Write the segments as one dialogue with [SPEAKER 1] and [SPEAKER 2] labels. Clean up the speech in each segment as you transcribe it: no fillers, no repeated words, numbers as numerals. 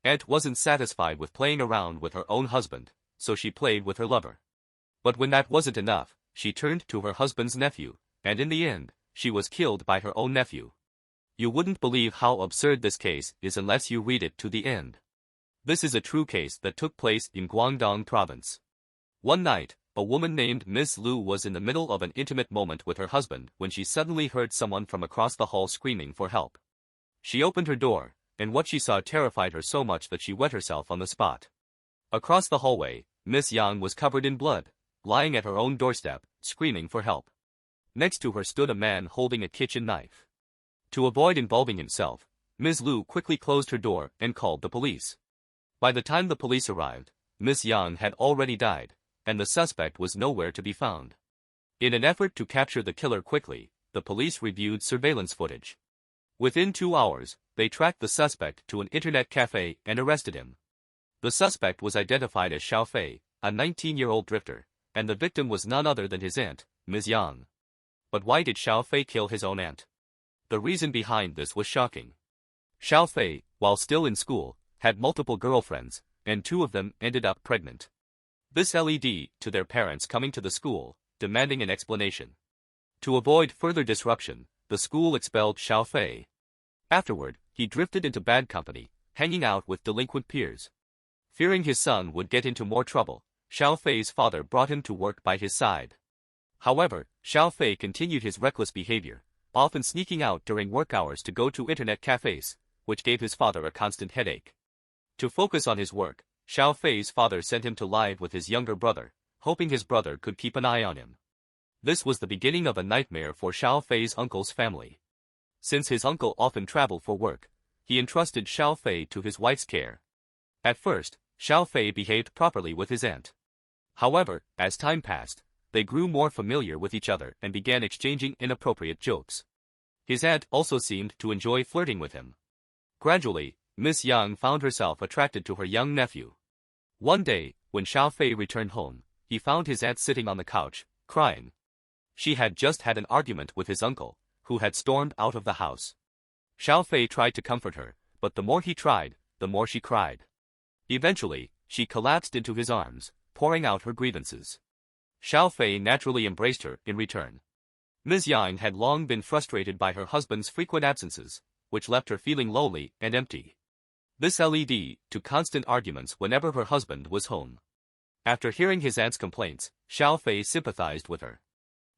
[SPEAKER 1] Aunt wasn't satisfied with playing around with her own husband, so she played with her lover. But when that wasn't enough, she turned to her husband's nephew, and in the end, she was killed by her own nephew. You wouldn't believe how absurd this case is unless you read it to the end. This is a true case that took place in Guangdong province. One night, a woman named Miss Lu was in the middle of an intimate moment with her husband when she suddenly heard someone from across the hall screaming for help. She opened her door, and what she saw terrified her so much that she wet herself on the spot. Across the hallway, Miss Yang was covered in blood, lying at her own doorstep, screaming for help. Next to her stood a man holding a kitchen knife. To avoid involving himself, Ms. Lu quickly closed her door and called the police. By the time the police arrived, Miss Yang had already died, and the suspect was nowhere to be found. In an effort to capture the killer quickly, the police reviewed surveillance footage. Within 2 hours, they tracked the suspect to an internet cafe and arrested him. The suspect was identified as Xiao Fei, a 19-year-old drifter, and the victim was none other than his aunt, Ms. Yang. But why did Xiao Fei kill his own aunt? The reason behind this was shocking. Xiao Fei, while still in school, had multiple girlfriends, and 2 of them ended up pregnant. This led to their parents coming to the school, demanding an explanation. To avoid further disruption, the school expelled Xiao Fei. Afterward, he drifted into bad company, hanging out with delinquent peers. Fearing his son would get into more trouble, Xiao Fei's father brought him to work by his side. However, Xiao Fei continued his reckless behavior, often sneaking out during work hours to go to internet cafes, which gave his father a constant headache. To focus on his work, Xiao Fei's father sent him to live with his younger brother, hoping his brother could keep an eye on him. This was the beginning of a nightmare for Xiao Fei's uncle's family. Since his uncle often traveled for work, he entrusted Xiao Fei to his wife's care. At first, Xiao Fei behaved properly with his aunt. However, as time passed, they grew more familiar with each other and began exchanging inappropriate jokes. His aunt also seemed to enjoy flirting with him. Gradually, Miss Yang found herself attracted to her young nephew. One day, when Xiao Fei returned home, he found his aunt sitting on the couch, crying. She had just had an argument with his uncle, who had stormed out of the house. Xiao Fei tried to comfort her, but the more he tried, the more she cried. Eventually, she collapsed into his arms, pouring out her grievances. Xiao Fei naturally embraced her in return. Ms. Yang had long been frustrated by her husband's frequent absences, which left her feeling lonely and empty. This led to constant arguments whenever her husband was home. After hearing his aunt's complaints, Xiao Fei sympathized with her.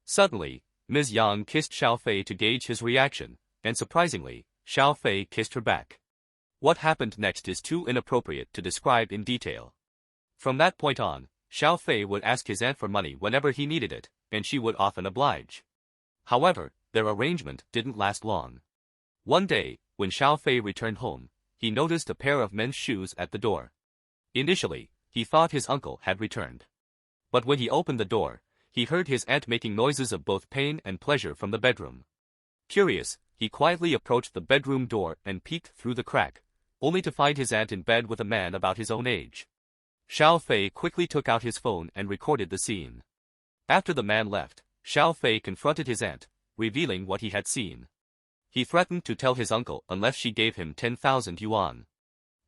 [SPEAKER 1] Suddenly, Ms. Yang kissed Xiao Fei to gauge his reaction, and surprisingly, Xiao Fei kissed her back. What happened next is too inappropriate to describe in detail. From that point on, Xiao Fei would ask his aunt for money whenever he needed it, and she would often oblige. However, their arrangement didn't last long. One day, when Xiao Fei returned home, he noticed a pair of men's shoes at the door. Initially, he thought his uncle had returned. But when he opened the door, he heard his aunt making noises of both pain and pleasure from the bedroom. Curious, he quietly approached the bedroom door and peeked through the crack, only to find his aunt in bed with a man about his own age. Xiao Fei quickly took out his phone and recorded the scene. After the man left, Xiao Fei confronted his aunt, revealing what he had seen. He threatened to tell his uncle unless she gave him 10,000 yuan.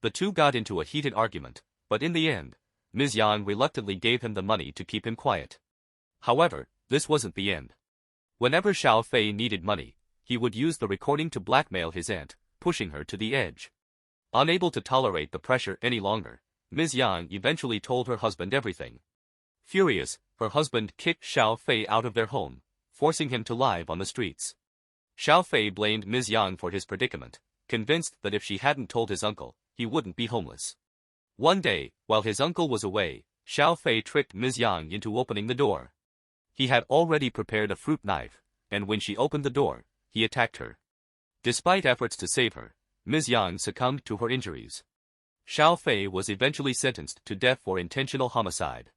[SPEAKER 1] The two got into a heated argument, but in the end, Ms. Yang reluctantly gave him the money to keep him quiet. However, this wasn't the end. Whenever Xiao Fei needed money, he would use the recording to blackmail his aunt, pushing her to the edge. Unable to tolerate the pressure any longer, Ms. Yang eventually told her husband everything. Furious, her husband kicked Xiao Fei out of their home, forcing him to live on the streets. Xiao Fei blamed Ms. Yang for his predicament, convinced that if she hadn't told his uncle, he wouldn't be homeless. One day, while his uncle was away, Xiao Fei tricked Ms. Yang into opening the door. He had already prepared a fruit knife, and when she opened the door, he attacked her. Despite efforts to save her, Ms. Yang succumbed to her injuries. Xiao Fei was eventually sentenced to death for intentional homicide.